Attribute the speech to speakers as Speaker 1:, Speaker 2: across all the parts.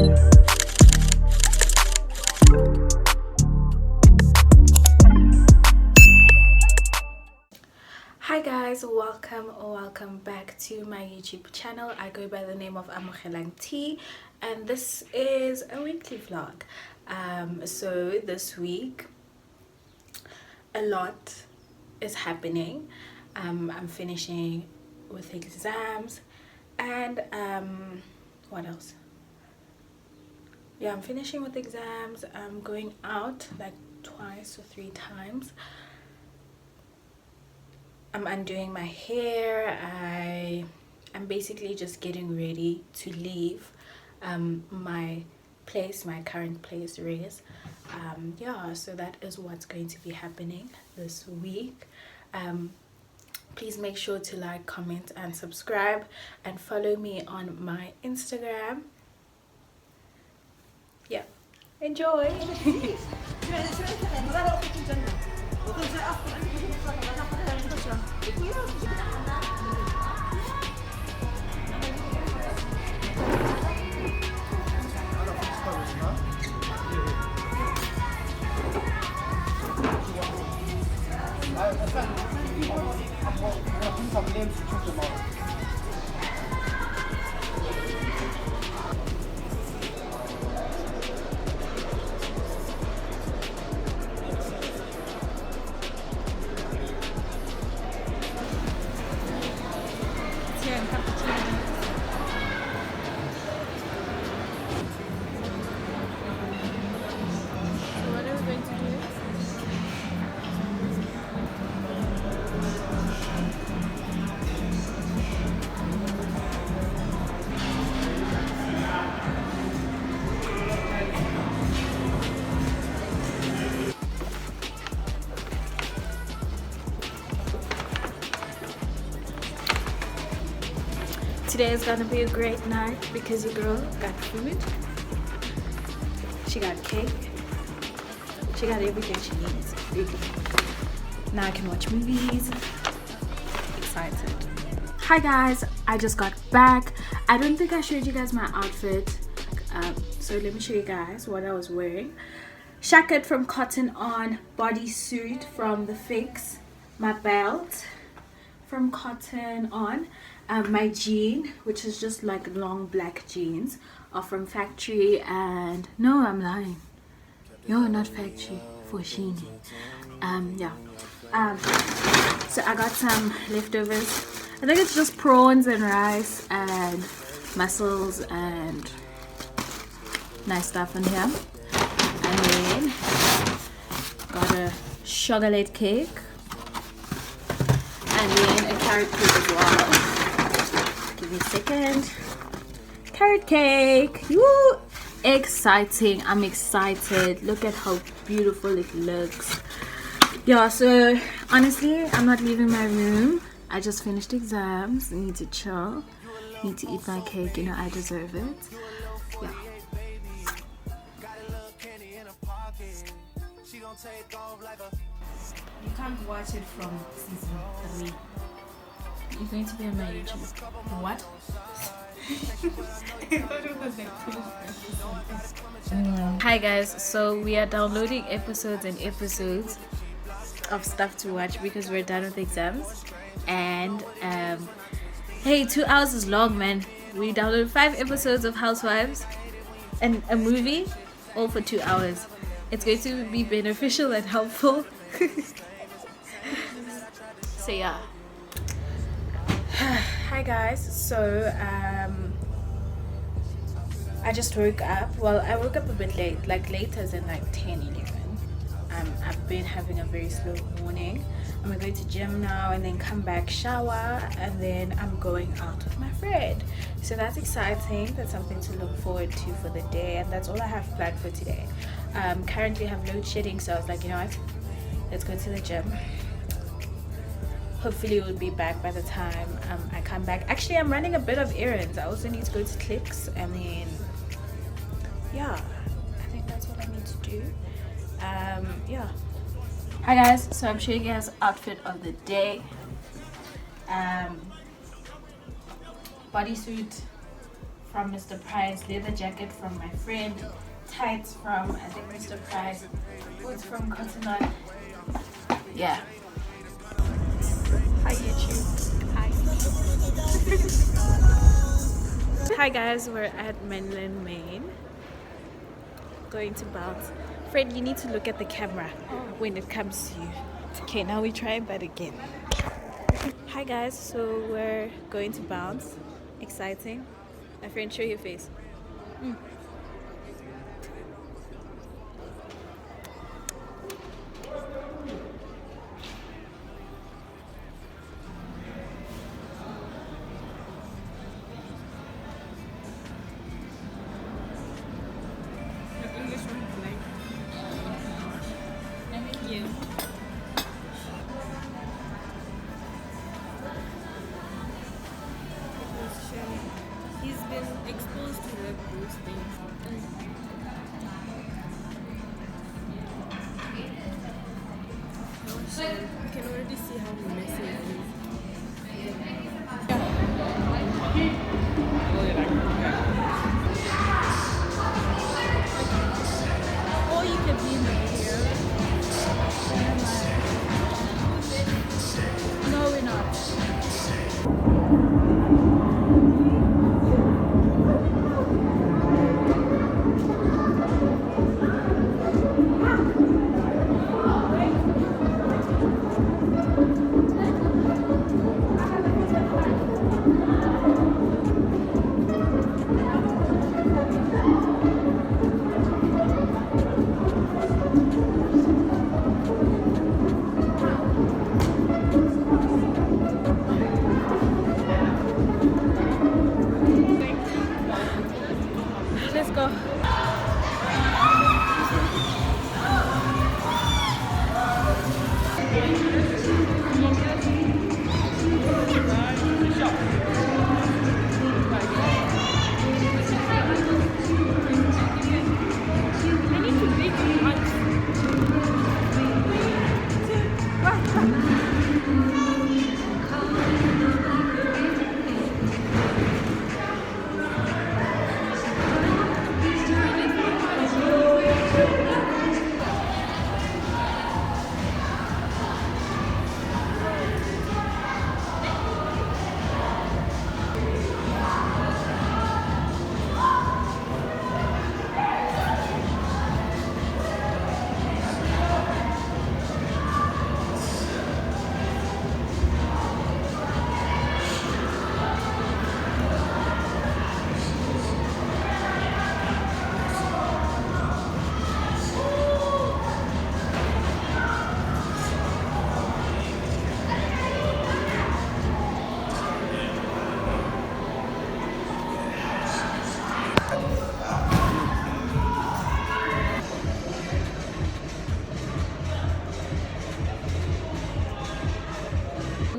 Speaker 1: Hi guys, welcome back to my YouTube channel. I go by the name of Resturant-ing, and this is a weekly vlog. So this week a lot is happening. I'm finishing with exams, and what else? Yeah, I'm finishing with exams. I'm going out like twice or three times. I'm undoing my hair. I'm basically just getting ready to leave my current place, Reyes. Yeah, so that is what's going to be happening this week. Please make sure to like, comment and subscribe, and follow me on my Instagram. Yeah, enjoy. Today is gonna be a great night because your girl got food. She got cake. She got everything she needs. Really. Now I can watch movies. Excited. Hi guys, I just got back. I don't think I showed you guys my outfit. So let me show you guys what I was wearing. Jacket from Cotton On, bodysuit from The Fix, my belt from Cotton On. My jean, which is just like long black jeans, are from Factory, and no, I'm lying. You're not Factory, Foschini. Yeah. So I got some leftovers. I think it's just prawns and rice and mussels and nice stuff in here. And then got a chocolate cake, and then a carrot cake as well. Give me a second. Carrot cake. Woo! Exciting. I'm excited. Look at how beautiful it looks. Yeah, so honestly, I'm not leaving my room. I just finished exams. I need to chill. Need to eat my cake. You know, I deserve it. Yeah. You can't watch it from season 3. You're going to be on my YouTube. What? Hi guys, so we are downloading episodes and episodes of stuff to watch because we're done with exams. And hey, 2 hours is long, man. We downloaded 5 episodes of Housewives and a movie, all for 2 hours. It's going to be beneficial and helpful. So yeah. Hi guys, so I just woke up. Well, I woke up a bit late, like later than like 10-11. I've been having a very slow morning. I'm going to gym now and then come back, shower, and then I'm going out with my friend. So that's exciting. That's something to look forward to for the day, and that's all I have planned for today. Currently I have load shedding, so I was like, you know what, let's go to the gym. Hopefully we'll be back by the time I come back. Actually, I'm running a bit of errands. I also need to go to Clicks, and then yeah, I think that's what I need to do. Yeah. Hi guys, so I'm showing you guys outfit of the day. Bodysuit from Mr. Price, leather jacket from my friend, tights from I think Mr. Price, boots from Cotton On. Yeah. Hi YouTube. Hi. Hi guys, we're at Mainland Main. Going to bounce. Fred, you need to look at the camera when it comes to you. Okay, now we try that again. Hi guys, so we're going to bounce. Exciting. My friend, show your face.
Speaker 2: He's been exposed to those things. You can already see how messy it is.
Speaker 1: Or you could be in the video. No, we're not. Let's go.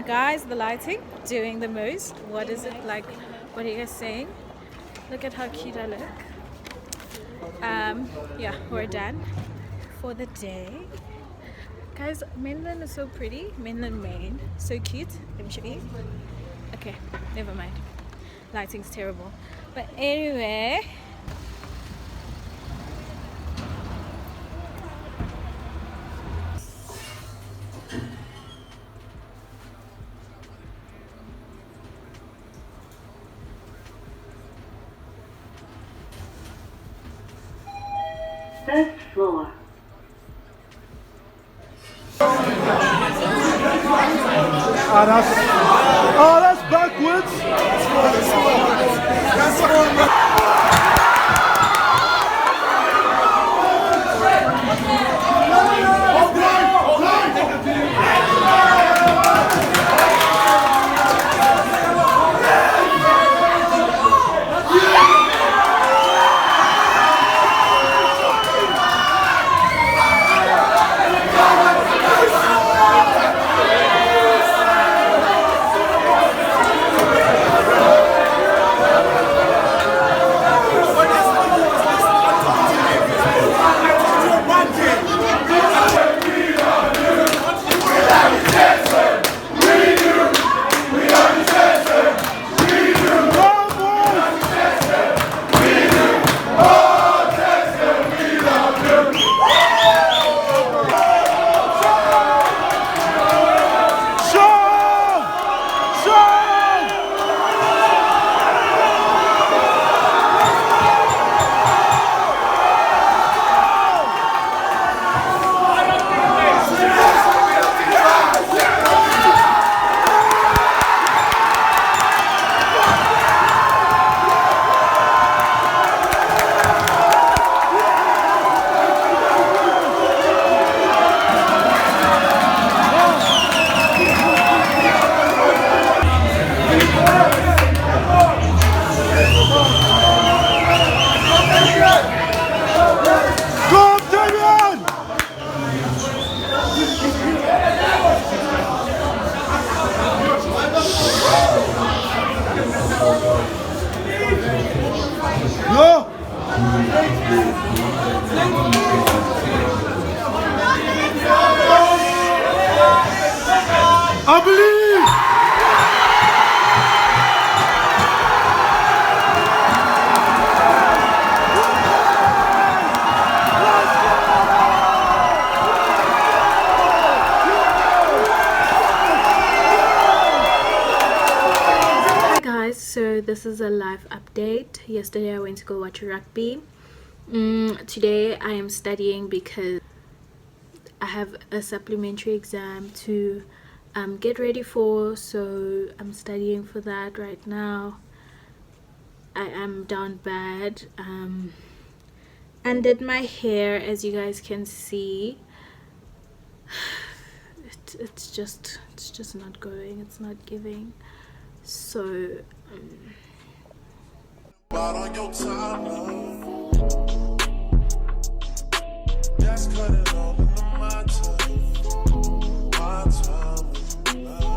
Speaker 1: Guys, the lighting doing the most. What is it like? What are you guys saying? Look at how cute I look. Yeah, we're done for the day. Guys, Mainland is so pretty. Mainland Main, so cute. Let me show you. Okay, never mind. Lighting's terrible. But anyway.
Speaker 3: First floor.
Speaker 4: That's backwards. I believe!
Speaker 1: Hi guys, so this is a live update. Yesterday I went to go watch rugby. Today I am studying because I have a supplementary exam to get ready for, so I'm studying for that right now. I am down bad. Undid my hair, as you guys can see. It's just not going, it's not giving. So
Speaker 3: on your time, that's cutting all into my time. My time with you, love.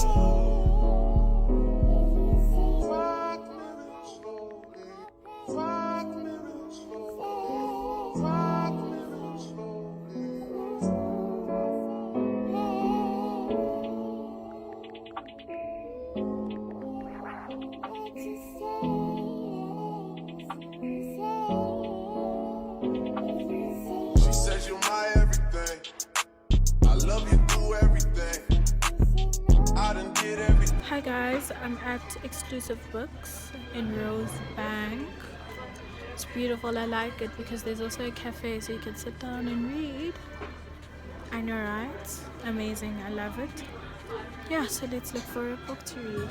Speaker 3: 5 minutes slowly, 5 minutes slowly, 5 minutes slowly. She says you're my everything. I love you through everything. I done did everything.
Speaker 1: hi guys, I'm at Exclusive Books in Rosebank. It's beautiful. I like it because there's also a cafe so you can sit down and read. I know, right? Amazing. I love it. Yeah, so let's look for a book to read.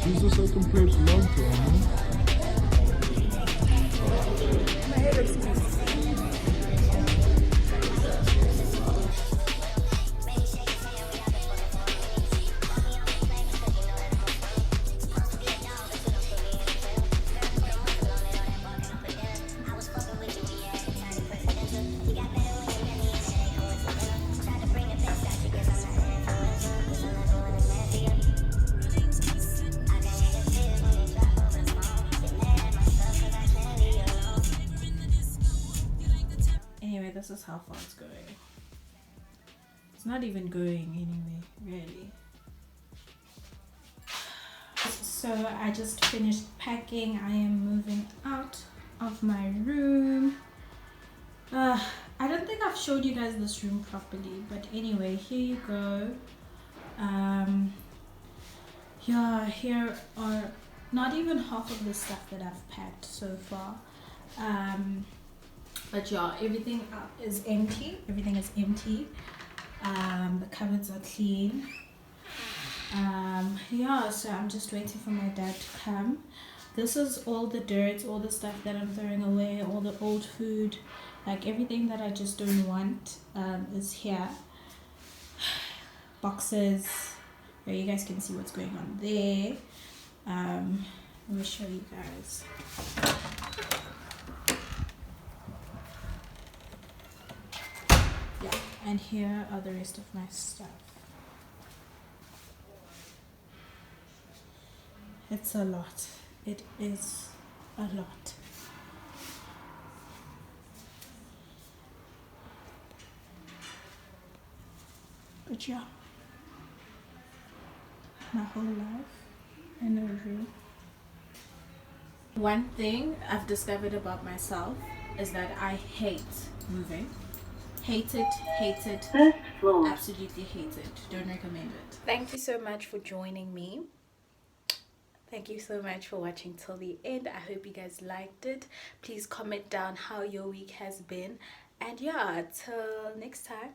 Speaker 4: These are so compared to long term,
Speaker 1: Anyway, this is how far it's going. It's not even going anyway, really. So I just finished packing. I am moving out of my room. I don't think I've showed you guys this room properly, but anyway, here you go. Yeah, here are not even half of the stuff that I've packed so far. But yeah, everything is empty. Everything is empty. The cupboards are clean. Yeah, so I'm just waiting for my dad to come. This is all the dirt, all the stuff that I'm throwing away, all the old food, like everything that I just don't want is here. Boxes. Here you guys can see what's going on there. Let me show you guys. Yeah, and here are the rest of my stuff. It's a lot. It is a lot. But yeah, my whole life in a dream. One thing I've discovered about myself is that I hate moving. Hate it, hate it,
Speaker 5: First floor.
Speaker 1: absolutely hate it. Don't recommend it. Thank you so much for joining me. Thank you so much for watching till the end. I hope you guys liked it. Please comment down how your week has been. And yeah, till next time.